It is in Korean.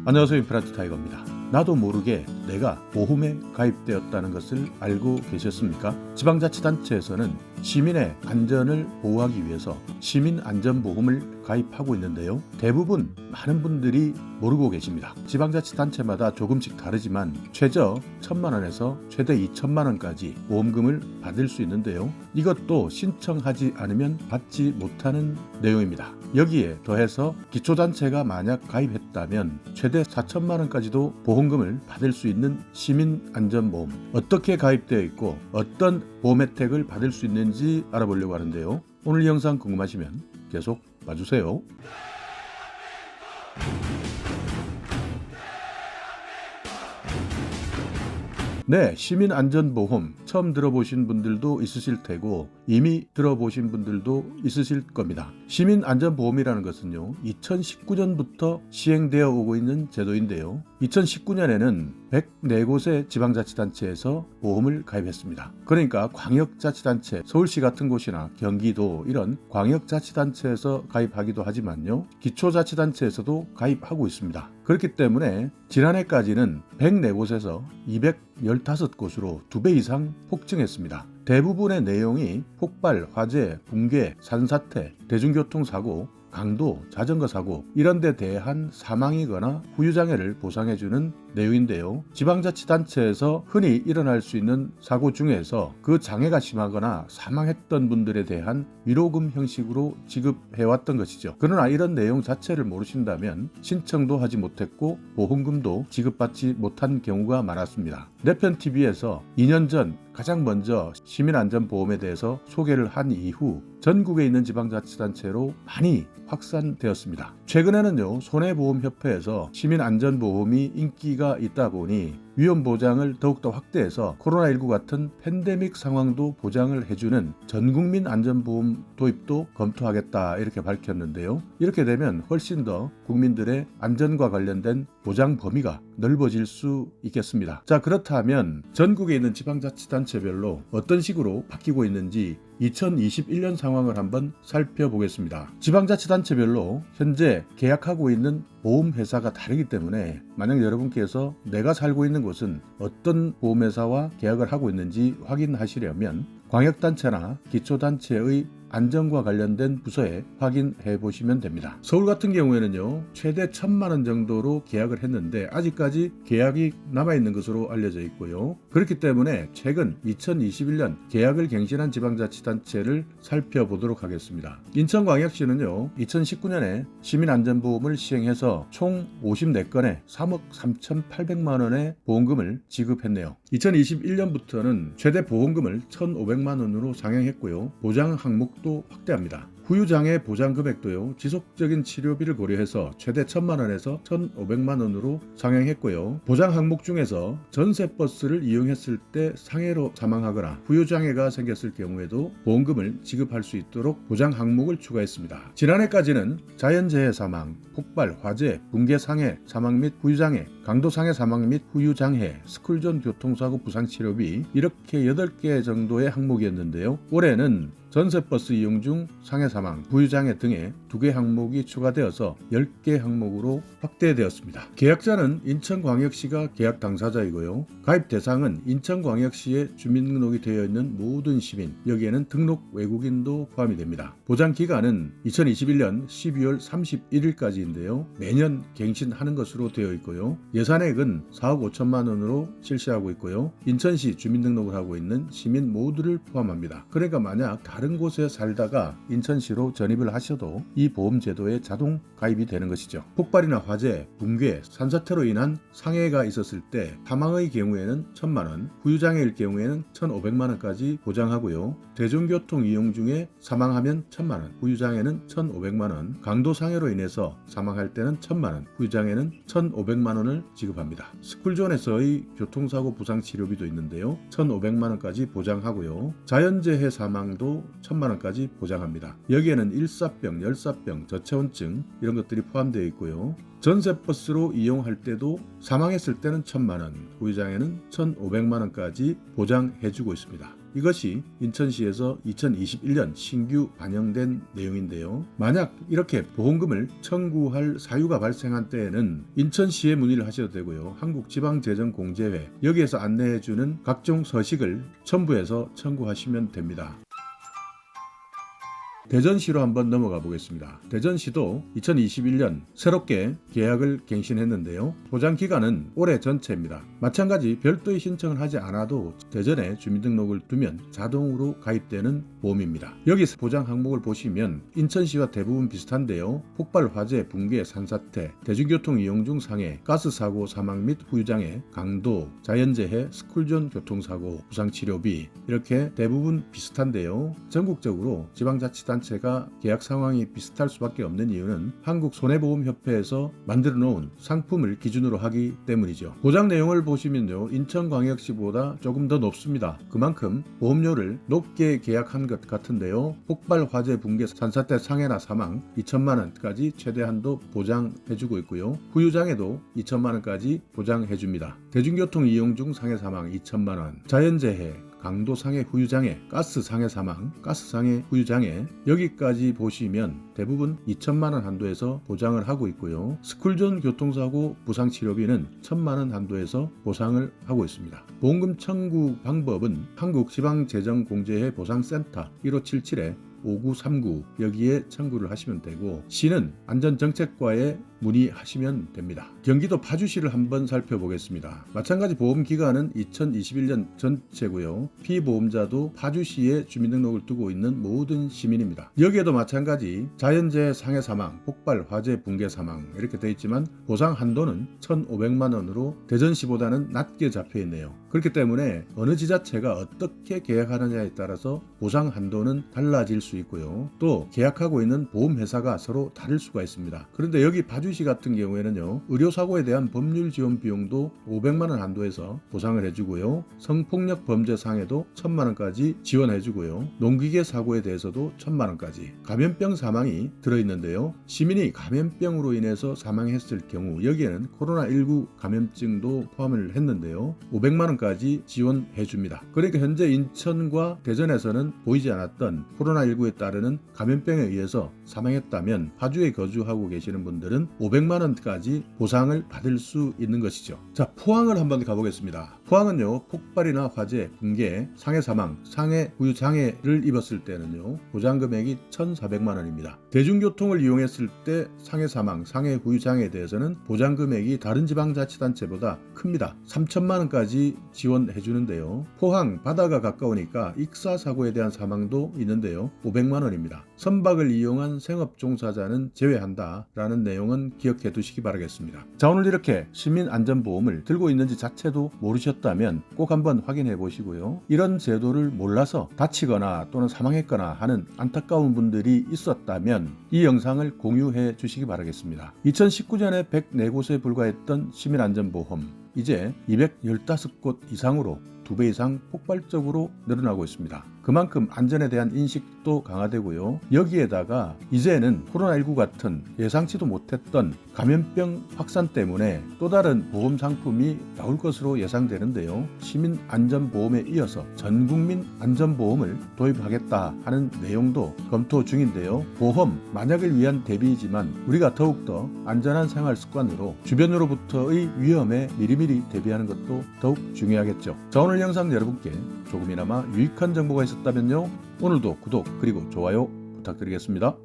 안녕하세요. 임플란트 타이거입니다. 나도 모르게 내가 보험에 가입되었다는 것을 알고 계셨습니까? 지방자치단체에서는 시민의 안전을 보호하기 위해서 시민안전보험을 가입하고 있는데요. 대부분 많은 분들이 모르고 계십니다. 지방자치단체마다 조금씩 다르지만 최저 1,000만 원에서 최대 2,000만 원까지 보험금을 받을 수 있는데요. 이것도 신청하지 않으면 받지 못하는 내용입니다. 여기에 더해서 기초단체가 만약 가입했다면 최대 4,000만 원까지도 보험금을 받을 수 있는 시민안전보험, 어떻게 가입되어 있고 어떤 보험 혜택을 받을 수 있는지 알아보려고 하는데요. 오늘 영상 궁금하시면 계속 봐주세요. 네, 시민안전보험 처음 들어보신 분들도 있으실 테고 이미 들어보신 분들도 있으실 겁니다. 시민안전보험이라는 것은요, 2019년부터 시행되어 오고 있는 제도인데요. 2019년에는 104곳의 지방자치단체에서 보험을 가입했습니다. 그러니까 광역자치단체, 서울시 같은 곳이나 경기도 이런 광역자치단체에서 가입하기도 하지만요, 기초자치단체에서도 가입하고 있습니다. 그렇기 때문에 지난해까지는 104곳에서 215곳으로 2배 이상 폭증했습니다. 대부분의 내용이 폭발, 화재, 붕괴, 산사태, 대중교통사고, 강도, 자전거 사고 이런 데 대한 사망이거나 후유장애를 보상해주는 내용인데요. 지방자치단체에서 흔히 일어날 수 있는 사고 중에서 그 장애가 심하거나 사망했던 분들에 대한 위로금 형식으로 지급해왔던 것이죠. 그러나 이런 내용 자체를 모르신다면 신청도 하지 못했고 보험금도 지급받지 못한 경우가 많았습니다. 내편TV에서 2년 전 가장 먼저 시민안전보험에 대해서 소개를 한 이후 전국에 있는 지방자치단체로 많이 확산되었습니다. 최근에는요, 손해보험협회에서 시민안전보험이 인기가 있다 보니 위험보장을 더욱더 확대해서 코로나19 같은 팬데믹 상황도 보장을 해주는 전국민 안전보험 도입도 검토하겠다 이렇게 밝혔는데요. 이렇게 되면 훨씬 더 국민들의 안전과 관련된 보장 범위가 넓어질 수 있겠습니다. 자, 그렇다면 전국에 있는 지방자치단체별로 어떤 식으로 바뀌고 있는지 2021년 상황을 한번 살펴보겠습니다. 지방자치단체별로 현재 계약하고 있는 보험회사가 다르기 때문에 만약 여러분께서 내가 살고 있는 곳은 어떤 보험회사와 계약을 하고 있는지 확인하시려면 광역단체나 기초단체의 안전과 관련된 부서에 확인해 보시면 됩니다. 서울 같은 경우에는요, 최대 1,000만 원 정도로 계약을 했는데 아직까지 계약이 남아있는 것으로 알려져 있고요. 그렇기 때문에 최근 2021년 계약을 갱신한 지방자치단체를 살펴보도록 하겠습니다. 인천광역시는요, 2019년에 시민안전보험을 시행해서 총 54건에 3억 3,800만 원의 보험금을 지급했네요. 2021년부터는 최대 보험금을 1,500만 원으로 상향했고요. 보장 항목도 확대합니다. 후유장애 보장 금액도요, 지속적인 치료비를 고려해서 최대 1,000만 원에서 1,500만 원으로 상향했고요. 보장 항목 중에서 전세버스를 이용했을 때 상해로 사망하거나 후유장애가 생겼을 경우에도 보험금을 지급할 수 있도록 보장 항목을 추가했습니다. 지난해까지는 자연재해 사망, 폭발, 화재, 붕괴 상해, 사망 및 후유장애, 강도 상해 사망 및 후유장애, 스쿨존 교통사고 부상치료비 이렇게 8개 정도의 항목이었는데요. 올해는 전세버스 이용 중 상해 사망, 후유장애 등의 2개 항목이 추가되어서 10개 항목으로 확대되었습니다. 계약자는 인천광역시가 계약 당사자이고요. 가입 대상은 인천광역시에 주민등록이 되어 있는 모든 시민, 여기에는 등록 외국인도 포함이 됩니다. 보장 기간은 2021년 12월 31일까지인데요. 매년 갱신하는 것으로 되어 있고요. 예산액은 4억 5천만 원으로 실시하고 있고요. 인천시 주민등록을 하고 있는 시민 모두를 포함합니다. 그러니까 만약 다른 곳에 살다가 인천시로 전입을 하셔도 이 보험제도에 자동 가입이 되는 것이죠. 폭발이나 화재, 붕괴, 산사태로 인한 상해가 있었을 때 사망의 경우에는 1,000만 원, 후유장애일 경우에는 1,500만 원까지 보장하고요. 대중교통 이용 중에 사망하면 1,000만 원, 후유장애는 1,500만 원, 강도상해로 인해서 사망할 때는 1,000만 원, 후유장애는 1,500만 원을 지급합니다. 스쿨존에서의 교통사고 부상치료비도 있는데요. 1,500만 원까지 보장하고요. 자연재해 사망도 1,000만 원까지 보장합니다. 여기에는 일사병, 열사병, 저체온증 이런 것들이 포함되어 있고요. 전세버스로 이용할 때도 사망했을 때는 1,000만 원, 후유장애는 1,500만 원까지 보장해주고 있습니다. 이것이 인천시에서 2021년 신규 반영된 내용인데요. 만약 이렇게 보험금을 청구할 사유가 발생한 때에는 인천시에 문의를 하셔도 되고요. 한국지방재정공제회 여기에서 안내해주는 각종 서식을 첨부해서 청구하시면 됩니다. 대전시로 한번 넘어가 보겠습니다. 대전시도 2021년 새롭게 계약을 갱신했는데요. 보장기간은 올해 전체입니다. 마찬가지 별도의 신청을 하지 않아도 대전에 주민등록을 두면 자동으로 가입되는 보험입니다. 여기서 보장 항목을 보시면 인천시와 대부분 비슷한데요. 폭발, 화재, 붕괴, 산사태, 대중교통 이용 중 상해, 가스사고, 사망 및 후유장애, 강도, 자연재해, 스쿨존 교통사고, 부상치료비 이렇게 대부분 비슷한데요. 전국적으로 지방자치단체가 계약 상황이 비슷할 수밖에 없는 이유는 한국손해보험협회에서 만들어 놓은 상품을 기준으로 하기 때문이죠. 보장 내용을 보시면요. 인천광역시보다 조금 더 높습니다. 그만큼 보험료를 높게 계약한 것 같은데요. 폭발, 화재, 붕괴, 산사태, 상해나 사망 2천만 원까지 최대 한도 보장해주고 있고요. 후유장애도 2천만 원까지 보장해줍니다. 대중교통 이용 중 상해 사망 2천만 원, 자연재해, 강도 상해 후유장애, 가스 상해 사망, 가스 상해 후유장애 여기까지 보시면 대부분 2천만 원 한도에서 보장을 하고 있고요. 스쿨존 교통사고 부상치료비는 1,000만 원 한도에서 보상을 하고 있습니다. 보험금 청구 방법은 한국지방재정공제회 보상센터 1577-5939 여기에 청구를 하시면 되고 시는 안전정책과에 문의하시면 됩니다. 경기도 파주시를 한번 살펴보겠습니다. 마찬가지 보험기간은 2021년 전체고요. 피보험자도 파주시에 주민등록을 두고 있는 모든 시민입니다. 여기에도 마찬가지 자연재해, 상해 사망, 폭발, 화재, 붕괴 사망 이렇게 되어 있지만 보상 한도는 1,500만 원으로 대전시보다는 낮게 잡혀 있네요. 그렇기 때문에 어느 지자체가 어떻게 계약하느냐에 따라서 보상 한도는 달라질 수 있고요. 또 계약하고 있는 보험회사가 서로 다를 수가 있습니다. 그런데 여기 파주시 같은 경우에는요. 의료사고에 대한 법률 지원 비용도 500만 원 한도에서 보상을 해주고요. 성폭력 범죄 상해도 1,000만 원까지 지원해주고요. 농기계 사고에 대해서도 1,000만 원까지. 감염병 사망이 들어있는데요. 시민이 감염병으로 인해서 사망했을 경우 여기에는 코로나19 감염증도 포함을 했는데요. 500만 원까지 지원해줍니다. 그러니까 현재 인천과 대전에서는 보이지 않았던 코로나19에 따르는 감염병에 의해서 사망했다면 파주에 거주하고 계시는 분들은 500만 원까지 보상을 받을 수 있는 것이죠. 자, 포항을 한번 가보겠습니다. 포항은요. 폭발이나 화재, 붕괴, 상해 사망, 상해 후유 장애를 입었을 때는요. 보장 금액이 1,400만 원입니다. 대중교통을 이용했을 때 상해 사망, 상해 후유 장애에 대해서는 보장 금액이 다른 지방자치단체보다 큽니다. 3천만 원까지 지원해 주는데요. 포항 바다가 가까우니까 익사 사고에 대한 사망도 있는데요. 500만 원입니다. 선박을 이용한 생업 종사자는 제외한다라는 내용은 기억해 두시기 바라겠습니다. 자, 오늘 이렇게 시민안전보험을 들고 있는지 자체도 모르셨다면 꼭 한번 확인해 보시고요. 이런 제도를 몰라서 다치거나 또는 사망했거나 하는 안타까운 분들이 있었다면 이 영상을 공유해 주시기 바라겠습니다. 2019년에 104곳에 불과했던 시민안전보험 이제 215곳 이상으로 2배 이상 폭발적으로 늘어나고 있습니다. 그만큼 안전에 대한 인식도 강화되고요. 여기에다가 이제는 코로나19 같은 예상치도 못했던 감염병 확산 때문에 또 다른 보험 상품이 나올 것으로 예상되는데요. 시민안전보험에 이어서 전국민 안전보험을 도입하겠다 하는 내용도 검토 중인데요. 보험, 만약을 위한 대비이지만 우리가 더욱더 안전한 생활 습관으로 주변으로부터의 위험에 미리미리 대비하는 것도 더욱 중요하겠죠. 자, 오늘 영상 여러분께 조금이나마 유익한 정보가 있었다면요. 오늘도 구독 그리고 좋아요 부탁드리겠습니다.